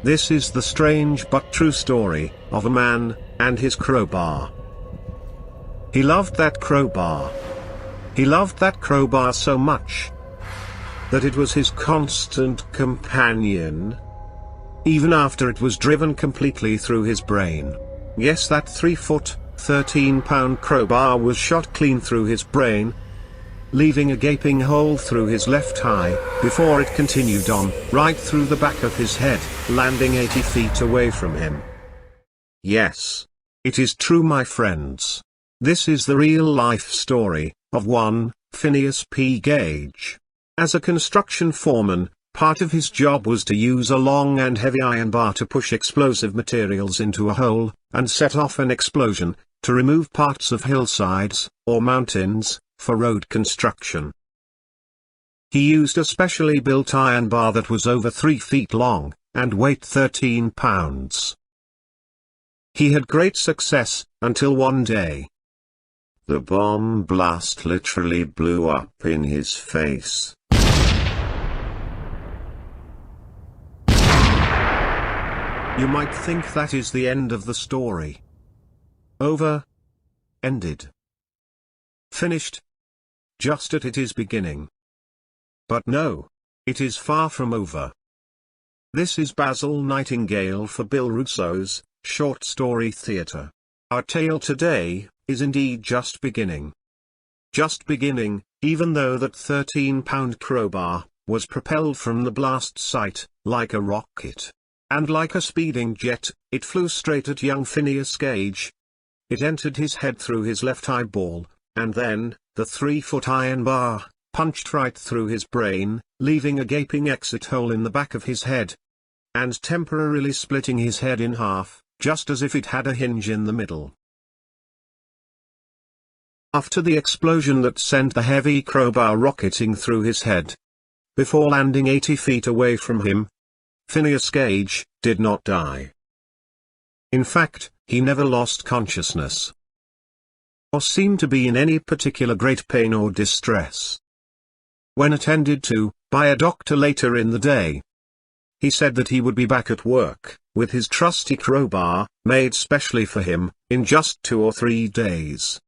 This is the strange but true story of a man and his crowbar. He loved that crowbar. He loved that crowbar so much that it was his constant companion, even after it was driven completely through his brain. Yes, that 3-foot, 13-pound crowbar was shot clean through his brain, leaving a gaping hole through his left eye, before it continued on, right through the back of his head, landing 80 feet away from him. Yes. It is true, my friends. This is the real-life story of one Phineas P. Gage. As a construction foreman, part of his job was to use a long and heavy iron bar to push explosive materials into a hole, and set off an explosion, to remove parts of hillsides, or mountains, for road construction. He used a specially built iron bar that was over 3 feet long, and weighed 13 pounds. He had great success, until one day, the bomb blast literally blew up in his face. You might think that is the end of the story. Over. Ended. Finished. Just at its beginning. But no. It is far from over. This is Basil Nightingale for Bill Russo's Short Story Theatre. Our tale today is indeed just beginning. Just beginning, even though that 13-pound crowbar was propelled from the blast site, like a rocket. And like a speeding jet, it flew straight at young Phineas Gage. It entered his head through his left eyeball, and then, the 3-foot iron bar, punched right through his brain, leaving a gaping exit hole in the back of his head, and temporarily splitting his head in half, just as if it had a hinge in the middle. After the explosion that sent the heavy crowbar rocketing through his head, before landing 80 feet away from him, Phineas Gage did not die. In fact, he never lost consciousness, or seemed to be in any particular great pain or distress. When attended to by a doctor later in the day, he said that he would be back at work, with his trusty crowbar, made specially for him, in just 2 or 3 days.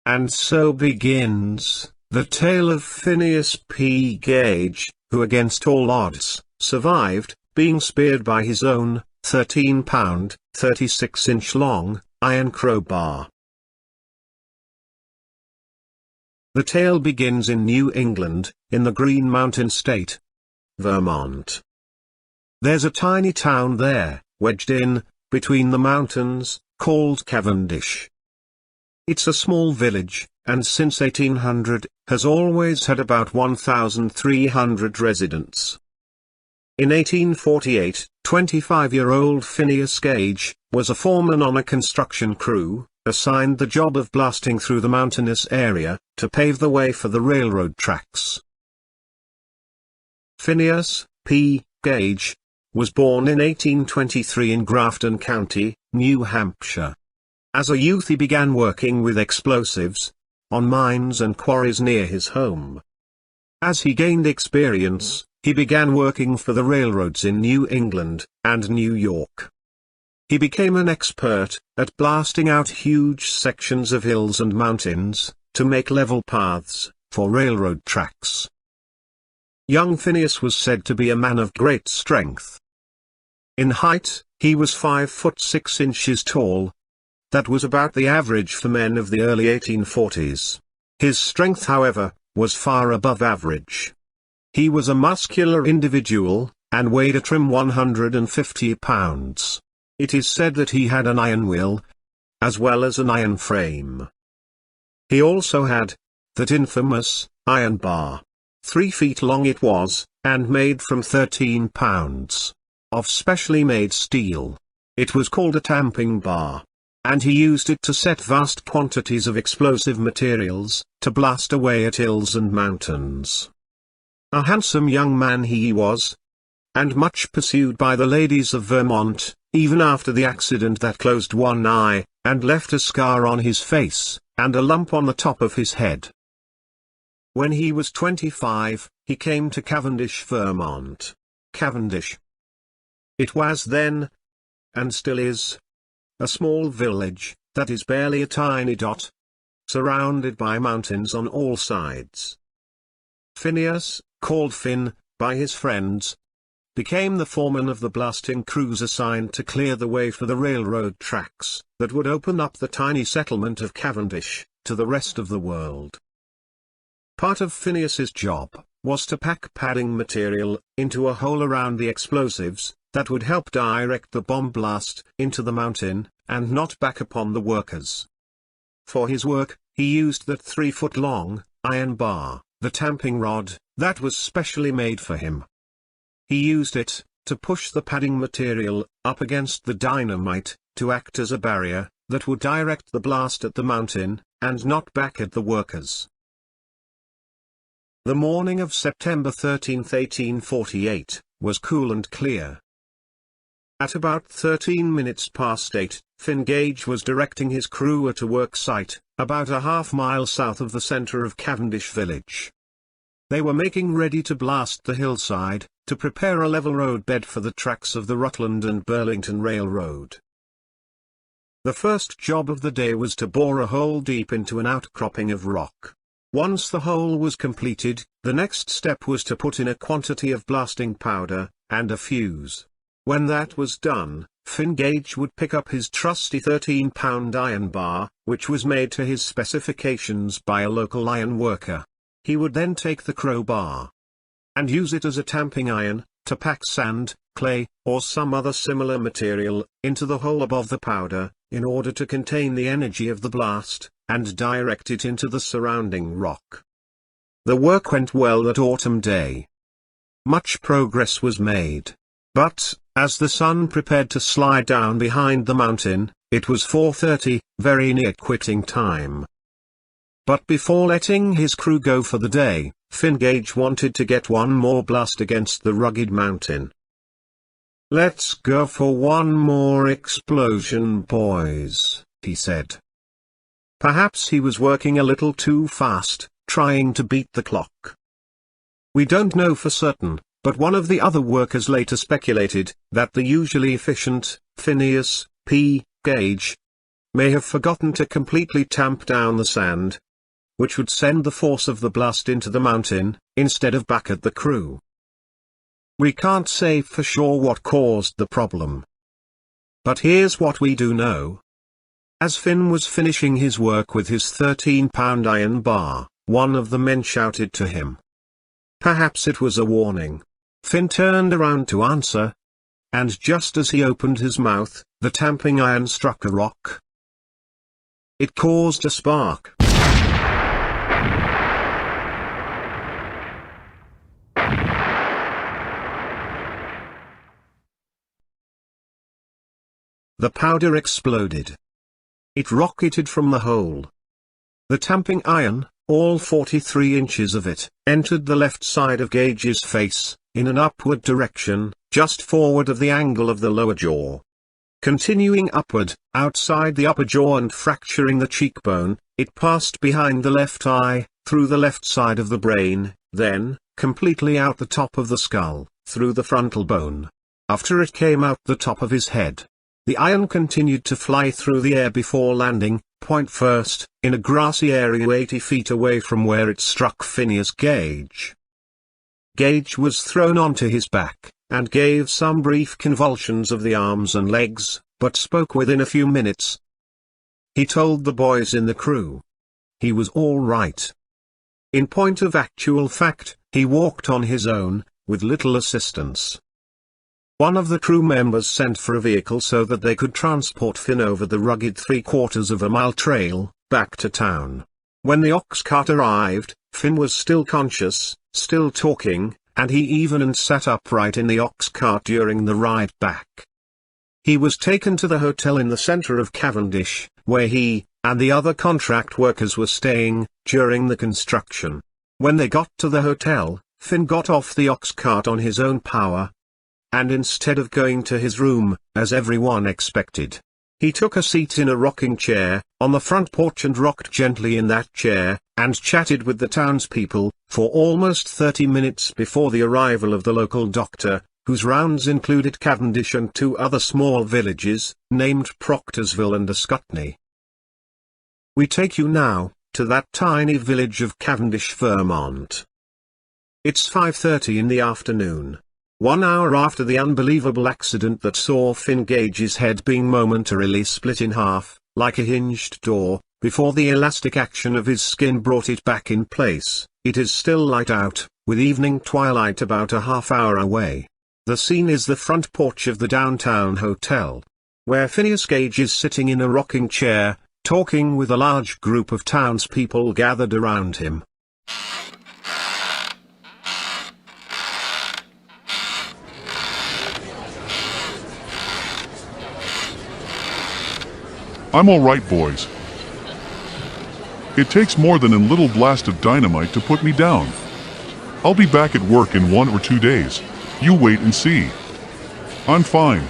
And so begins the tale of Phineas P. Gage, who against all odds, survived, being speared by his own, 13-pound, 36-inch long, iron crowbar. The tale begins in New England, in the Green Mountain State, Vermont. There's a tiny town there, wedged in, between the mountains, called Cavendish. It's a small village, and since 1800, has always had about 1,300 residents. In 1848, 25-year-old Phineas Gage was a foreman on a construction crew, assigned the job of blasting through the mountainous area, to pave the way for the railroad tracks. Phineas P. Gage was born in 1823 in Grafton County, New Hampshire. As a youth he began working with explosives, on mines and quarries near his home. As he gained experience, he began working for the railroads in New England and New York. He became an expert at blasting out huge sections of hills and mountains, to make level paths for railroad tracks. Young Phineas was said to be a man of great strength. In height, he was 5 foot 6 inches tall. That was about the average for men of the early 1840s. His strength, however, was far above average. He was a muscular individual, and weighed a trim 150 pounds. It is said that he had an iron will, as well as an iron frame. He also had that infamous iron bar. 3 feet long it was, and made from 13 pounds of specially made steel. It was called a tamping bar, and he used it to set vast quantities of explosive materials, to blast away at hills and mountains. A handsome young man he was, and much pursued by the ladies of Vermont, even after the accident that closed one eye, and left a scar on his face, and a lump on the top of his head. When he was 25, he came to Cavendish, Vermont. Cavendish. It was then, and still is, a small village that is barely a tiny dot, surrounded by mountains on all sides. Phineas, called Finn by his friends, became the foreman of the blasting crews assigned to clear the way for the railroad tracks that would open up the tiny settlement of Cavendish to the rest of the world. Part of Phineas's job was to pack padding material into a hole around the explosives that would help direct the bomb blast into the mountain and not back upon the workers. For his work, he used that 3-foot-long iron bar, the tamping rod, that was specially made for him. He used it to push the padding material up against the dynamite, to act as a barrier that would direct the blast at the mountain, and not back at the workers. The morning of September 13, 1848, was cool and clear. At about 13 minutes past 8, Finn Gage was directing his crew at a work site, about a half-mile south of the center of Cavendish village. They were making ready to blast the hillside, to prepare a level roadbed for the tracks of the Rutland and Burlington Railroad. The first job of the day was to bore a hole deep into an outcropping of rock. Once the hole was completed, the next step was to put in a quantity of blasting powder, and a fuse. When that was done, Finn Gage would pick up his trusty 13-pound iron bar, which was made to his specifications by a local iron worker. He would then take the crowbar and use it as a tamping iron, to pack sand, clay, or some other similar material, into the hole above the powder, in order to contain the energy of the blast, and direct it into the surrounding rock. The work went well that autumn day. Much progress was made. But, as the sun prepared to slide down behind the mountain, it was 4:30, very near quitting time. But before letting his crew go for the day, Finn Gage wanted to get one more blast against the rugged mountain. "Let's go for one more explosion, boys," he said. Perhaps he was working a little too fast, trying to beat the clock. We don't know for certain, but one of the other workers later speculated that the usually efficient Phineas P. Gage may have forgotten to completely tamp down the sand, which would send the force of the blast into the mountain, instead of back at the crew. We can't say for sure what caused the problem. But here's what we do know. As Finn was finishing his work with his 13-pound iron bar, one of the men shouted to him. Perhaps it was a warning. Finn turned around to answer, and just as he opened his mouth, the tamping iron struck a rock. It caused a spark. The powder exploded. It rocketed from the hole. The tamping iron, all 43 inches of it, entered the left side of Gage's face, in an upward direction, just forward of the angle of the lower jaw. Continuing upward, outside the upper jaw and fracturing the cheekbone, it passed behind the left eye, through the left side of the brain, then, completely out the top of the skull, through the frontal bone. After it came out the top of his head. The iron continued to fly through the air before landing, point first, in a grassy area 80 feet away from where it struck Phineas Gage. Gage was thrown onto his back, and gave some brief convulsions of the arms and legs, but spoke within a few minutes. He told the boys in the crew he was all right. In point of actual fact, he walked on his own, with little assistance. One of the crew members sent for a vehicle so that they could transport Finn over the rugged 3/4-mile trail, back to town. When the ox cart arrived, Finn was still conscious, still talking, and he even sat upright in the ox cart during the ride back. He was taken to the hotel in the center of Cavendish, where he and the other contract workers were staying during the construction. When they got to the hotel, Finn got off the ox cart on his own power, and instead of going to his room, as everyone expected, he took a seat in a rocking chair, on the front porch and rocked gently in that chair, and chatted with the townspeople, for almost 30 minutes before the arrival of the local doctor, whose rounds included Cavendish and 2 other small villages, named Proctorsville and Ascutney. We take you now, to that tiny village of Cavendish, Vermont. It's 5:30 in the afternoon. 1 hour after the unbelievable accident that saw Finn Gage's head being momentarily split in half, like a hinged door, before the elastic action of his skin brought it back in place. It is still light out, with evening twilight about a half-hour away. The scene is the front porch of the downtown hotel, where Phineas Gage is sitting in a rocking chair, talking with a large group of townspeople gathered around him. I'm all right, boys. It takes more than a little blast of dynamite to put me down. I'll be back at work in 1 or 2 days. You wait and see. I'm fine.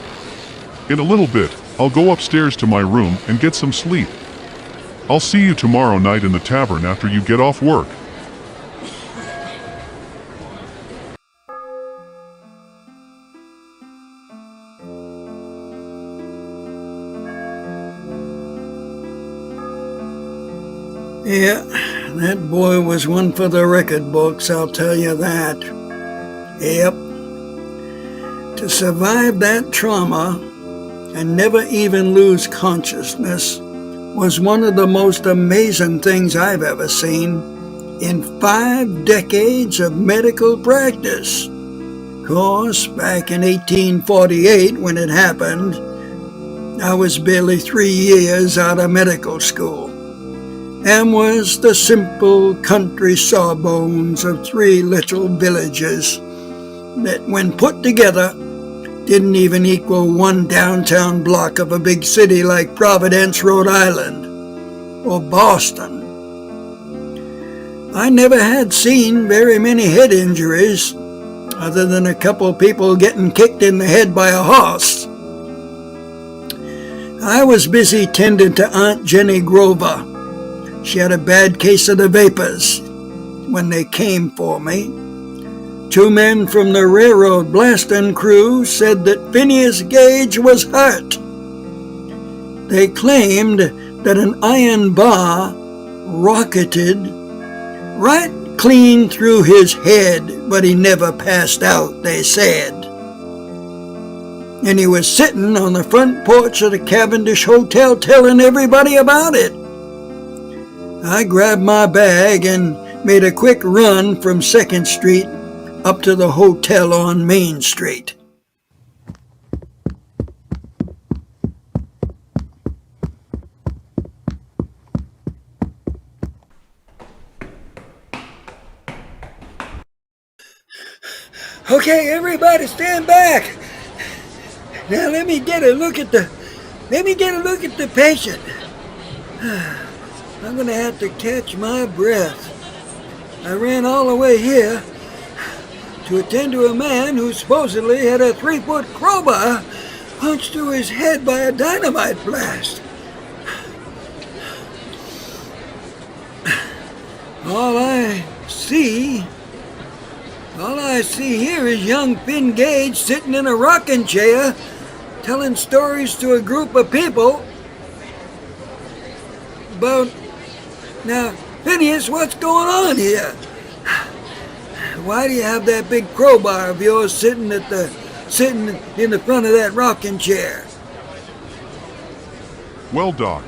In a little bit, I'll go upstairs to my room and get some sleep. I'll see you tomorrow night in the tavern after you get off work. Yeah, that boy was one for the record books, I'll tell you that. Yep. To survive that trauma and never even lose consciousness was one of the most amazing things I've ever seen in 5 decades of medical practice. Of course, back in 1848 when it happened, I was barely 3 years out of medical school and was the simple country sawbones of 3 little villages that, when put together, didn't even equal 1 downtown block of a big city like Providence, Rhode Island, or Boston. I never had seen very many head injuries, other than a couple people getting kicked in the head by a horse. I was busy tending to Aunt Jenny Grover. She had a bad case of the vapors when they came for me. 2 men from the railroad blasting crew said that Phineas Gage was hurt. They claimed that an iron bar rocketed right clean through his head, but he never passed out, they said. And he was sitting on the front porch of the Cavendish Hotel telling everybody about it. I grabbed my bag and made a quick run from 2nd Street up to the hotel on Main Street. Okay, everybody stand back. Now let me get a look at the patient. I'm gonna have to catch my breath. I ran all the way here to attend to a man who supposedly had a 3-foot crowbar punched through his head by a dynamite blast. All I see here is young Finn Gage sitting in a rocking chair telling stories to a group of people about... Now, Phineas, what's going on here? Why do you have that big crowbar of yours sitting in the front of that rocking chair? Well, Doc.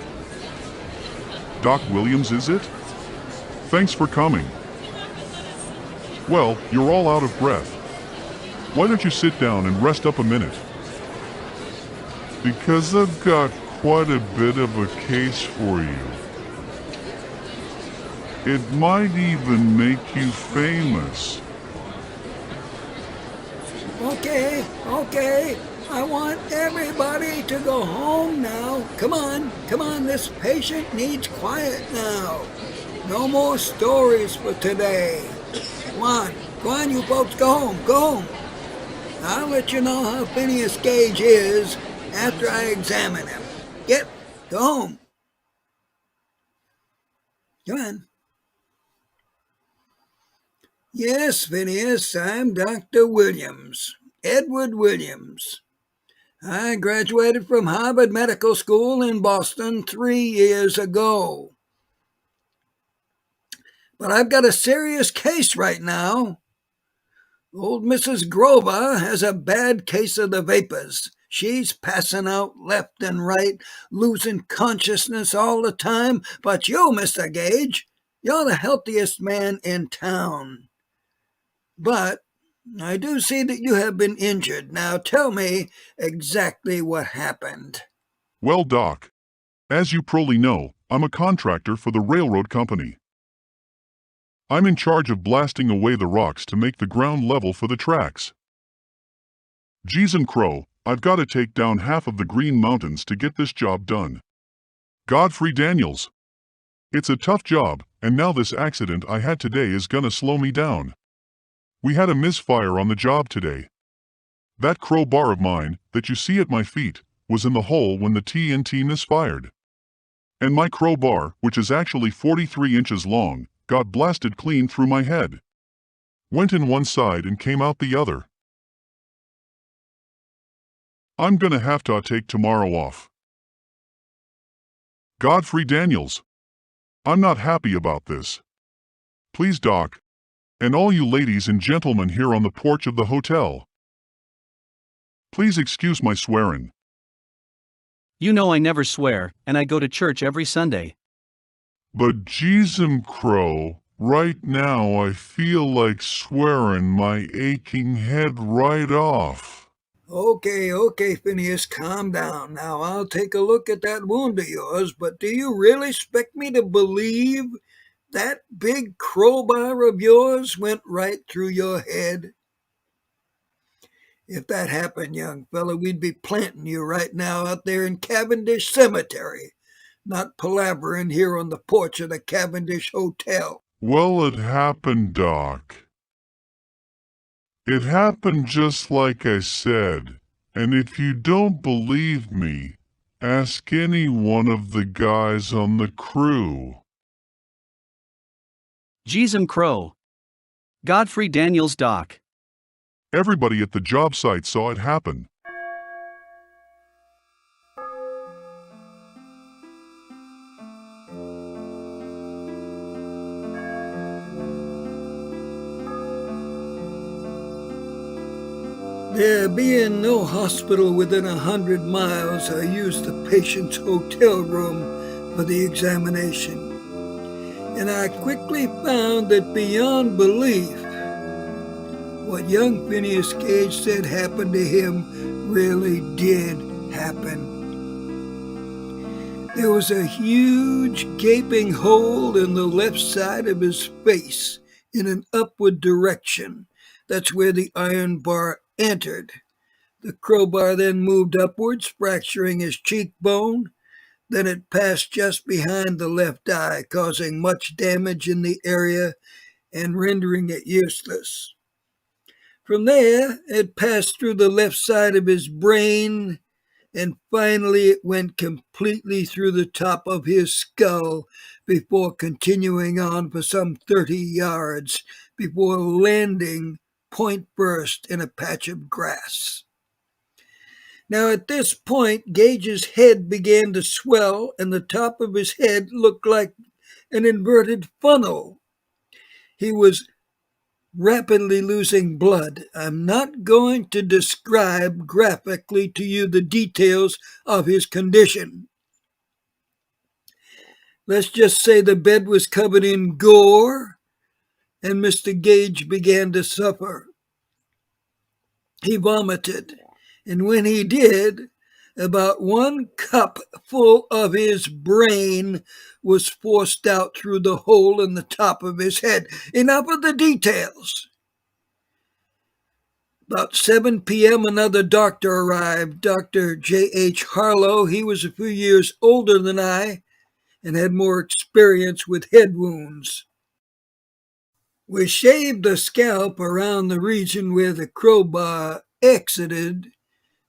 Doc Williams, is it? Thanks for coming. Well, you're all out of breath. Why don't you sit down and rest up a minute? Because I've got quite a bit of a case for you. It might even make you famous. Okay. I want everybody to go home now. Come on. This patient needs quiet now. No more stories for today. Go on, you folks, go home. I'll let you know how Phineas Gage is after I examine him. Go home. Come on. Yes, Phineas, I'm Dr. Williams. Edward Williams. I graduated from Harvard Medical School in Boston 3 years ago. But I've got a serious case right now. Old Mrs. Grover has a bad case of the vapors. She's passing out left and right, losing consciousness all the time. But you, Mr. Gage, you're the healthiest man in town. But I do see that you have been injured. Now tell me exactly what happened. Well, Doc, as you probably know, I'm a contractor for the railroad company. I'm in charge of blasting away the rocks to make the ground level for the tracks. Geez and crow, I've got to take down half of the Green Mountains to get this job done. Godfrey Daniels. It's a tough job, and now this accident I had today is gonna slow me down. We had a misfire on the job today. That crowbar of mine, that you see at my feet, was in the hole when the TNT misfired. And my crowbar, which is actually 43 inches long, got blasted clean through my head. Went in one side and came out the other. I'm gonna have to take tomorrow off. Godfrey Daniels. I'm not happy about this. Please, Doc, and all you ladies and gentlemen here on the porch of the hotel, please excuse my swearing. You know I never swear, and I go to church every Sunday. But geez and crow, right now I feel like swearing my aching head right off. Okay, Phineas, calm down. Now I'll take a look at that wound of yours, but do you really expect me to believe that big crowbar of yours went right through your head? If that happened, young fella, we'd be planting you right now out there in Cavendish Cemetery, not palavering here on the porch of the Cavendish Hotel. Well, it happened, Doc. It happened just like I said, and if you don't believe me, ask any one of the guys on the crew. Geez and crow. Godfrey Daniels, Doc. Everybody at the job site saw it happen. There being no hospital within 100 miles, I used the patient's hotel room for the examination. And I quickly found that beyond belief, what young Phineas Gage said happened to him really did happen. There was a huge gaping hole in the left side of his face in an upward direction. That's where the iron bar entered. The crowbar then moved upwards, fracturing his cheekbone. Then it passed just behind the left eye, causing much damage in the area and rendering it useless. From there, it passed through the left side of his brain, and finally it went completely through the top of his skull before continuing on for some 30 yards before landing point first in a patch of grass. Now at this point, Gage's head began to swell and the top of his head looked like an inverted funnel. He was rapidly losing blood. I'm not going to describe graphically to you the details of his condition. Let's just say the bed was covered in gore and Mr. Gage began to suffer. He vomited, and when he did, about 1 cup full of his brain was forced out through the hole in the top of his head. Enough of the details. About 7 p.m., another doctor arrived, Dr. J.H. Harlow. He was a few years older than I and had more experience with head wounds. We shaved the scalp around the region where the crowbar exited,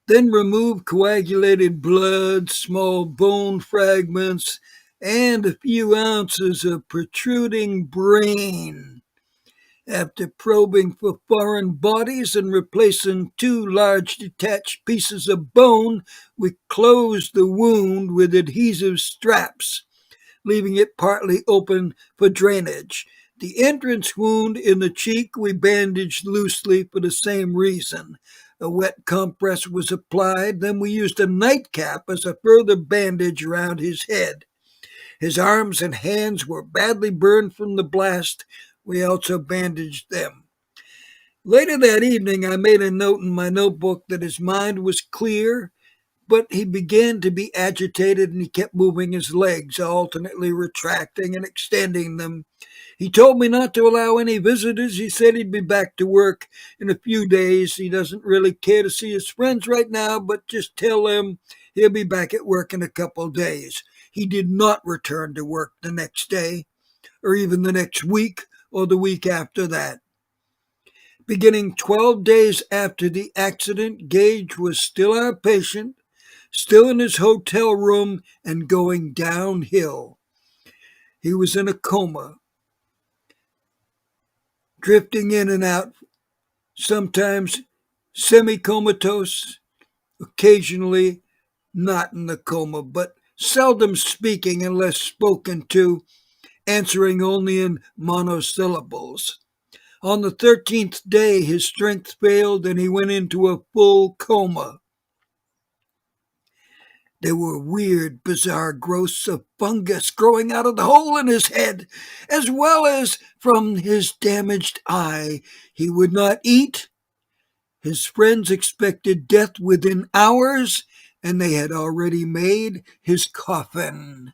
then removed coagulated blood, small bone fragments, and a few ounces of protruding brain. After probing for foreign bodies and replacing 2 large detached pieces of bone, we closed the wound with adhesive straps, leaving it partly open for drainage. The entrance wound in the cheek we bandaged loosely for the same reason. A wet compress was applied, then we used a nightcap as a further bandage around his head. His arms and hands were badly burned from the blast. We also bandaged them. Later that evening, I made a note in my notebook that his mind was clear, but he began to be agitated and he kept moving his legs, alternately retracting and extending them. He told me not to allow any visitors. He said he'd be back to work in a few days. He doesn't really care to see his friends right now, but just tell them he'll be back at work in a couple of days. He did not return to work the next day, or even the next week, or the week after that. Beginning 12 days after the accident, Gage was still our patient, still in his hotel room and going downhill. He was in a coma, drifting in and out, sometimes semi-comatose, occasionally not in the coma, but seldom speaking unless spoken to, answering only in monosyllables. On the 13th day, his strength failed and he went into a full coma. There were weird, bizarre growths of fungus growing out of the hole in his head, as well as from his damaged eye. He would not eat. His friends expected death within hours, and they had already made his coffin.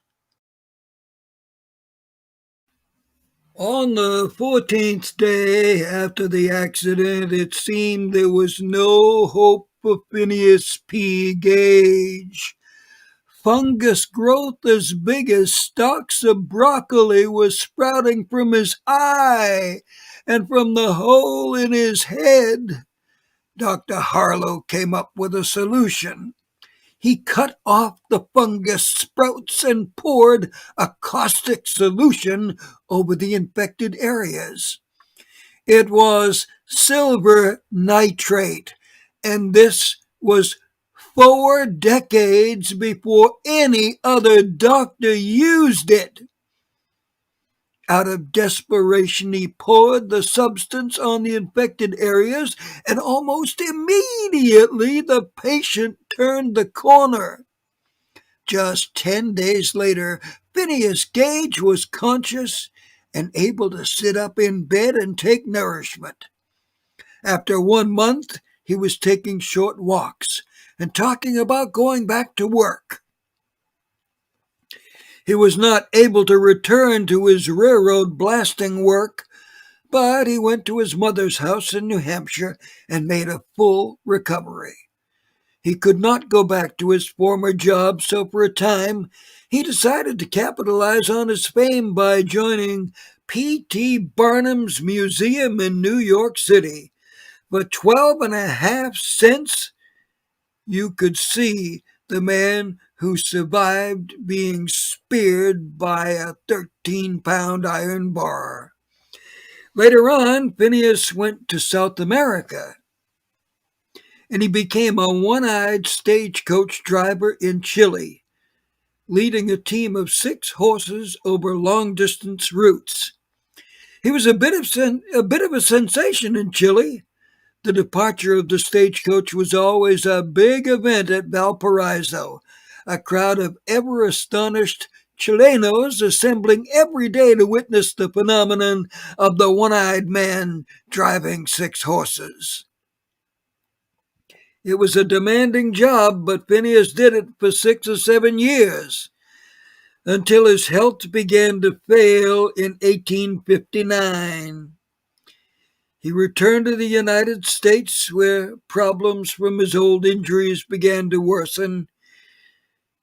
On the 14th day after the accident, it seemed there was no hope for Phineas P. Gage. Fungus growth as big as stalks of broccoli was sprouting from his eye and from the hole in his head. Dr. Harlow came up with a solution. He cut off the fungus sprouts and poured a caustic solution over the infected areas. It was silver nitrate, and this was 4 decades before any other doctor used it. Out of desperation, he poured the substance on the infected areas, and almost immediately the patient turned the corner. Just 10 days later, Phineas Gage was conscious and able to sit up in bed and take nourishment. After 1 month, he was taking short walks and talking about going back to work. He was not able to return to his railroad blasting work, but he went to his mother's house in New Hampshire and made a full recovery. He could not go back to his former job, so for a time, he decided to capitalize on his fame by joining P.T. Barnum's Museum in New York City. For 12.5 cents, you could see the man who survived being speared by a 13-pound iron bar. Later on, Phineas went to South America, and he became a one-eyed stagecoach driver in Chile, leading a team of 6 horses over long-distance routes. He was a bit of a sensation in Chile. The departure of the stagecoach was always a big event at Valparaiso, a crowd of ever-astonished Chilenos assembling every day to witness the phenomenon of the one-eyed man driving 6 horses. It was a demanding job, but Phineas did it for 6 or 7 years, until his health began to fail in 1859. He returned to the United States, where problems from his old injuries began to worsen.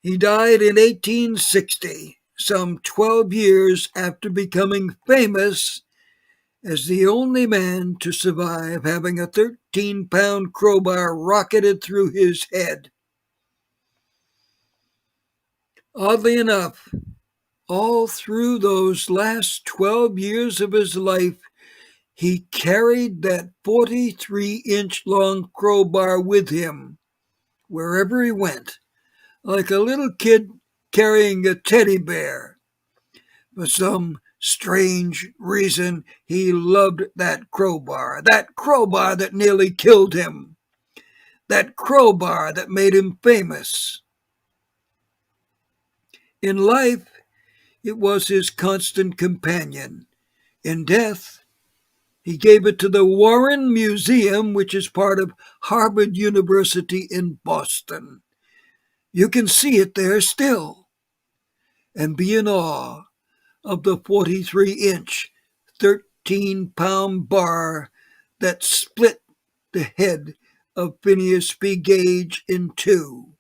He died in 1860, some 12 years after becoming famous as the only man to survive having a 13-pound crowbar rocketed through his head. Oddly enough, all through those last 12 years of his life, He carried that 43-inch long crowbar with him wherever he went, like a little kid carrying a teddy bear. For some strange reason, he loved that crowbar that nearly killed him, that crowbar that made him famous. In life, it was his constant companion. In death, he gave it to the Warren Museum, which is part of Harvard University in Boston. You can see it there still, and be in awe of the 43-inch, 13-pound bar that split the head of Phineas P. Gage in two.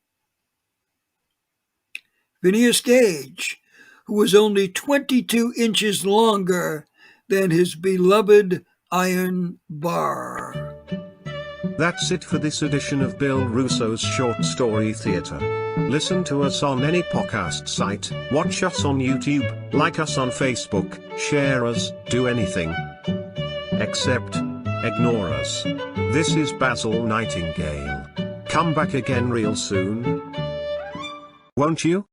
Phineas Gage, who was only 22 inches longer than his beloved iron bar. That's it for this edition of Bill Russo's Short Story Theatre. Listen to us on any podcast site, watch us on YouTube, like us on Facebook, share us, do anything except ignore us. This is Basil Nightingale. Come back again real soon, won't you?